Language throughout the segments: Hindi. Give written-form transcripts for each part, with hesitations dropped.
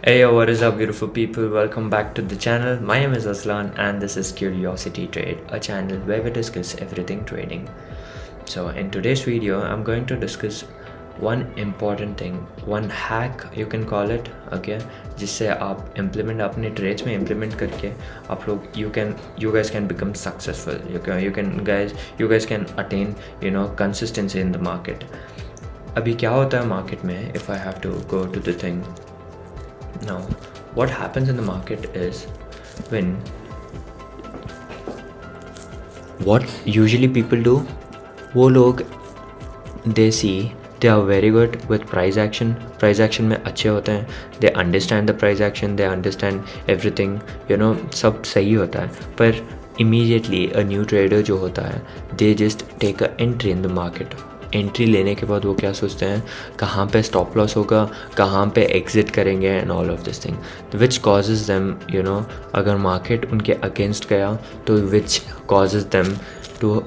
Hey, yo, what is up, beautiful people? Welcome back to the channel. My name is Aslan, and this is Curiosity Trade, a channel where we discuss everything trading. So, in today's video, I'm going to discuss one important thing, one hack you can call it, okay? जिससे आप implement अपने trades में implement करके आप लोग you guys can become successful. You guys can attain consistency in the market. अभी क्या होता है market में? If I have to go to the thing. Now, what happens in the market is what usually people do, वो लोग they see they are very good with price action में अच्छे होते हैं, they understand the price action, they understand everything, सब सही होता है, पर immediately a new trader जो होता है, they just take a entry in the market. Entry लेने के बाद वो क्या सोचते हैं, कहाँ पे स्टॉप लॉस होगा, कहाँ पे एग्जिट करेंगे and all of this thing which causes them अगर मार्केट उनके अगेंस्ट गया तो which causes them to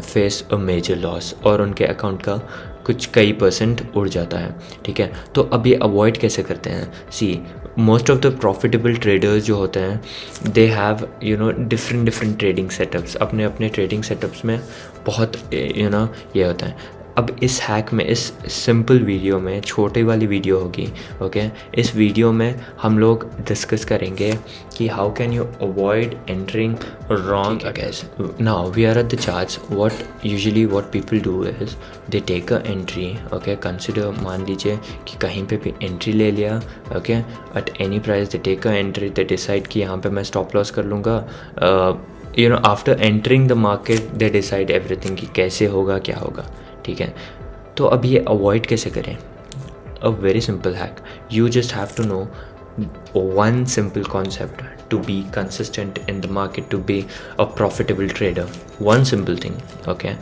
face a major loss और उनके अकाउंट का कुछ कई % उड़ जाता है. ठीक है, तो अब ये अवॉइड कैसे करते हैं? See most of the profitable traders जो होते हैं they have different trading setups. अपने ट्रेडिंग सेटअप्स में बहुत ये होता है. अब इस हैक में, इस सिंपल वीडियो में, छोटी वाली वीडियो होगी, ओके, इस वीडियो में हम लोग डिस्कस करेंगे कि how can you avoid entering wrong against. Now we are at the charts. What people do is they take a entry, okay, consider, मान लीजिए कि कहीं पे भी एंट्री ले लिया, okay, at any price they take a entry, they decide कि यहाँ पे मैं स्टॉप लॉस कर लूँगा. After entering the market they decide everything कि कैसे होगा, क्या होगा. ठीक है, तो अब ये अवॉइड कैसे करें? A very simple hack. You just have to know one simple concept to be consistent in the market, to be a profitable trader. One simple thing, okay?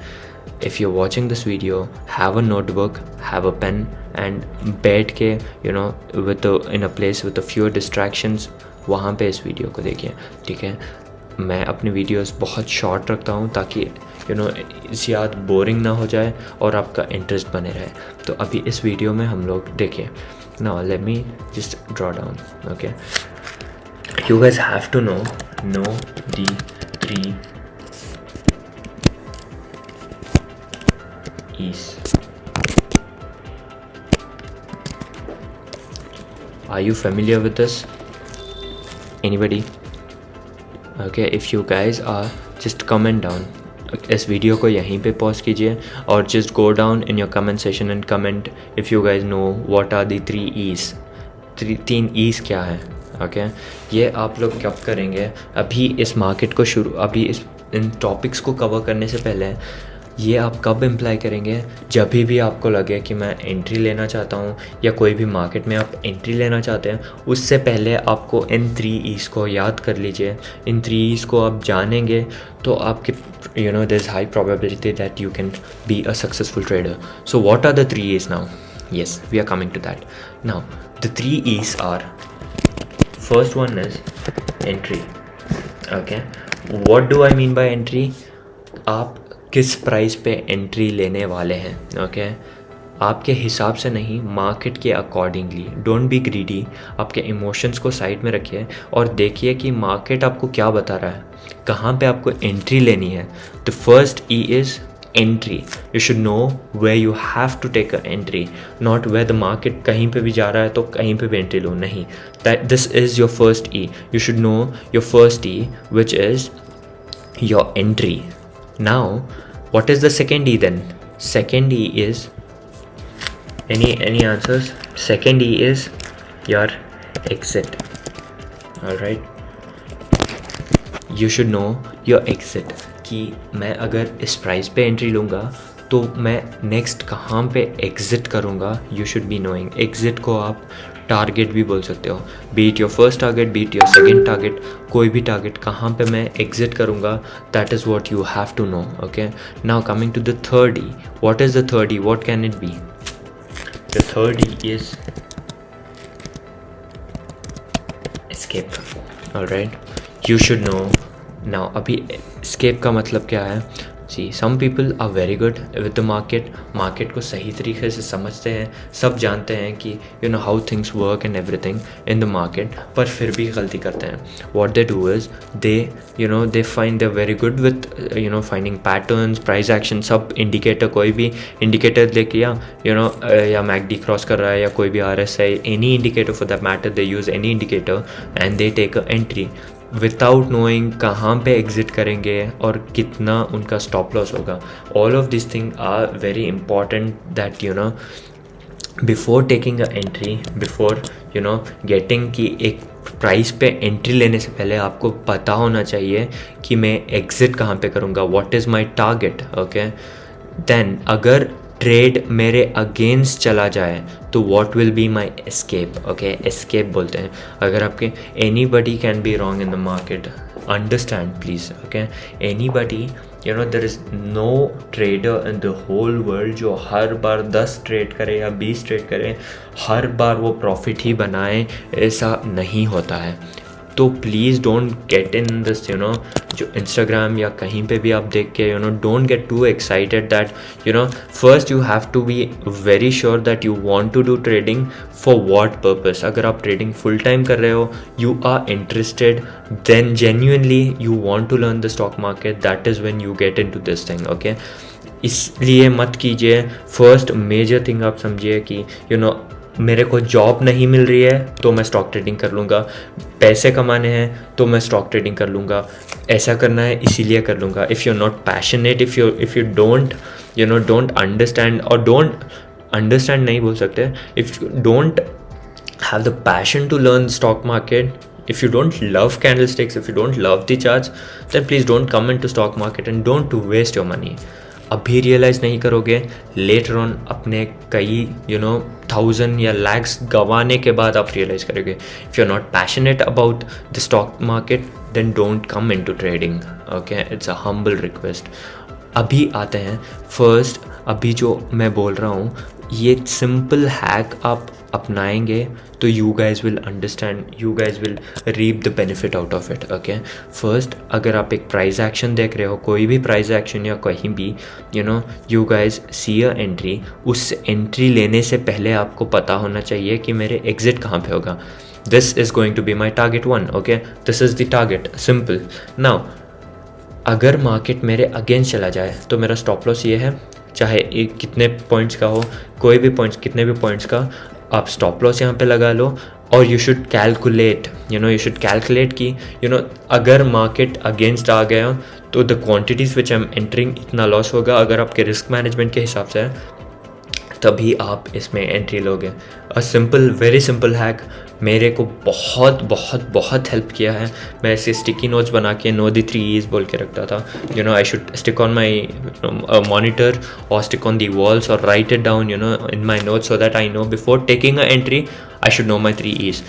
If you're watching this video, have a notebook, have a pen, and बैठ के in a place with a fewer distractions, वहाँ पे इस वीडियो को देखिए. ठीक है, मैं अपनी वीडियोस बहुत शॉर्ट रखता हूँ ताकि ज़्यादा बोरिंग ना हो जाए और आपका इंटरेस्ट बने रहे. तो अभी इस वीडियो में हम लोग देखिए. Now let me just draw down, okay. You guys have to know the 3 E's. Are you familiar with this? Anybody? Okay, if you guys are, just comment down. इस वीडियो को यहीं पे पॉज कीजिए और just go down in your comment section and comment if you guys know what are the 3 E's. 3 E's क्या है? ओके, ये आप लोग कब करेंगे? अभी इस मार्केट को अभी इन टॉपिक्स को कवर करने से पहले ये आप कब इम्प्लाई करेंगे? जब भी आपको लगे कि मैं एंट्री लेना चाहता हूँ या कोई भी मार्केट में आप एंट्री लेना चाहते हैं, उससे पहले आपको इन 3 E's को याद कर लीजिए. इन 3 E's को आप जानेंगे तो आपके there is high probability that you can be a successful trader. So what are the 3 E's now? Yes, we are coming to that. Now the 3 E's are, first one is entry. Okay, what do I mean by entry? आप किस प्राइस पे एंट्री लेने वाले हैं, ओके? आपके हिसाब से नहीं, मार्केट के अकॉर्डिंगली. Don't be greedy. आपके इमोशंस को साइड में रखिए और देखिए कि मार्केट आपको क्या बता रहा है, कहाँ पे आपको एंट्री लेनी है. The first E is entry. You should know where you have to take a entry, not where the market कहीं पे भी जा रहा है तो कहीं पे भी एंट्री लो. नहीं, this is your first E. You should know your first E which is your entry. Now, what is the second E then? Second E is any answers? Second E is your exit. All right. You should know your exit. कि मैं अगर इस प्राइस पे एंट्री लूँगा तो मैं नेक्स्ट कहाँ पे एग्ज़िट करूँगा. You should be knowing. Exit को आप टारगेट भी बोल सकते हो. Beat your first target, beat your second target, कोई भी टारगेट, कहाँ पे मैं एग्ज़िट करूँगा, that is what you have to know. Okay, now coming to the third E. What is the third E? What can it be? The third E is escape. Alright, you should know. Now अभी एस्केप का मतलब क्या है? See some people are very good with the market को सही तरीके से समझते हैं, सब जानते हैं कि you know how things work and everything in the market, पर फिर भी गलती करते हैं. What they do is they find they very good with finding patterns, price action, सब इंडिकेटर, कोई भी इंडिकेटर लेके या मैकडी क्रॉस कर रहा है या कोई भी RSI, any indicator for that matter, they use any indicator and they take a entry without knowing कहाँ पे एग्ज़िट करेंगे और कितना उनका स्टॉप लॉस होगा. All of this thing are very important that before taking a entry, before getting की एक प्राइस पे एंट्री लेने से पहले आपको पता होना चाहिए कि मैं एग्ज़िट कहाँ पे करूँगा, what is my target. Okay, then अगर ट्रेड मेरे अगेंस्ट चला जाए तो what will be my escape. Okay, escape बोलते हैं. अगर आपके anybody can be wrong in the market, understand please. Okay, anybody, there is no trader in the whole world जो हर बार 10 ट्रेड करे या 20 ट्रेड करे, हर बार वो प्रॉफिट ही बनाए, ऐसा नहीं होता है. तो please don't get in this जो इंस्टाग्राम या कहीं पे भी आप देख के don't get too excited that first you have to be very sure that you want to do trading for what purpose. अगर आप ट्रेडिंग फुल टाइम कर रहे हो, you are interested, then genuinely you want to learn the stock market, that is when you get into this thing. Okay, इसलिए मत कीजिए. फर्स्ट मेजर थिंग आप समझिए कि मेरे को जॉब नहीं मिल रही है तो मैं स्टॉक ट्रेडिंग कर लूँगा, पैसे कमाने हैं तो मैं स्टॉक ट्रेडिंग कर लूँगा, ऐसा करना है इसीलिए कर लूँगा. If you are not passionate, if you don't understand, और डोंट अंडरस्टैंड नहीं बोल सकते, if you don't have the passion to learn stock market, if you don't love candlesticks, if you don't love the charts, then please don't come into stock market and don't to waste your money. अभी रियलाइज़ नहीं करोगे, लेटर ऑन अपने कई 1000 या lakhs गंवाने के बाद आप रियलाइज़ करोगे. If you are not passionate about the stock market, then don't come into trading. Okay, it's a humble request. अभी आते हैं फर्स्ट, अभी जो मैं बोल रहा हूँ ये सिंपल हैक आप अपनाएंगे तो you guys will understand, you guys will reap the benefit out of it. Okay, first अगर आप एक प्राइस एक्शन देख रहे हो, कोई भी प्राइस एक्शन या कहीं भी, you guys see a entry, उस एंट्री लेने से पहले आपको पता होना चाहिए कि मेरे एग्जिट कहाँ पे होगा. This is going to be my target 1. Okay, this is the target, simple. Now अगर मार्केट मेरे अगेंस्ट चला जाए तो मेरा स्टॉप लॉस ये है, चाहे एक कितने पॉइंट्स का हो, कोई भी पॉइंट्स, कितने भी पॉइंट्स का आप स्टॉप लॉस यहाँ पे लगा लो. और यू शुड कैलकुलेट, कि अगर मार्केट अगेंस्ट आ गया तो the quantities which I am entering, इतना लॉस होगा. अगर आपके रिस्क मैनेजमेंट के हिसाब से है तभी आप इसमें एंट्री लोगे. A simple, very simple hack मेरे को बहुत बहुत बहुत हेल्प किया है. मैं ऐसे स्टिकी नोट्स बना के नो दी 3 E's बोल के रखता था. I should stick on my monitor और स्टिक ऑन दी वॉल्स और right it down in my notes, so that I know before taking a entry I should know my 3 E's.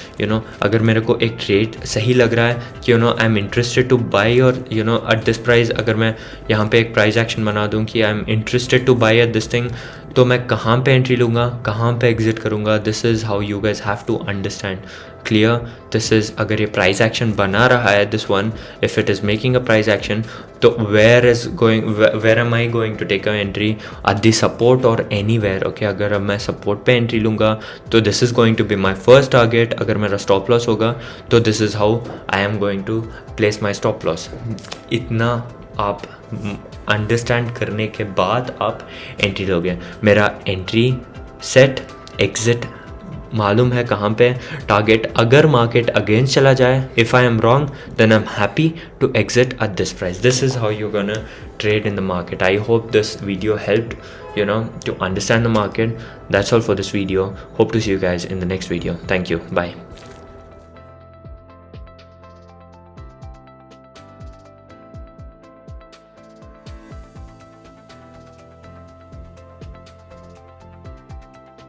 अगर मेरे को एक ट्रेड सही लग रहा है कि I am interested two by और एट दिस प्राइस, अगर मैं यहाँ पे एक प्राइस एक्शन बना दूँ कि I am interested two by at this thing, तो मैं कहाँ पे एंट्री लूँगा, कहाँ पे एग्जिट करूँगा. This is how you guys have to understand. Clear? This is, अगर ये प्राइस एक्शन बना रहा है, this one, if it is making a price action, तो where am I going to take a entry, at the support और एनी वेयर. ओके, अगर अब मैं सपोर्ट पे एंट्री लूँगा तो this is going to be my first target. अगर मेरा स्टॉप लॉस होगा तो this is how I am going to place my stop loss. इतना आप अंडरस्टैंड करने के बाद आप एंट्री लोगे. मेरा एंट्री सेट, एग्जिट मालूम है कहाँ पे, टारगेट. अगर मार्केट अगेंस्ट चला जाए, if I am wrong, then I am happy to exit at this price. This is how you gonna trade in the market. I hope this video helped to understand the market. That's all for this video. Hope to see you guys in the next video. Thank you. Bye.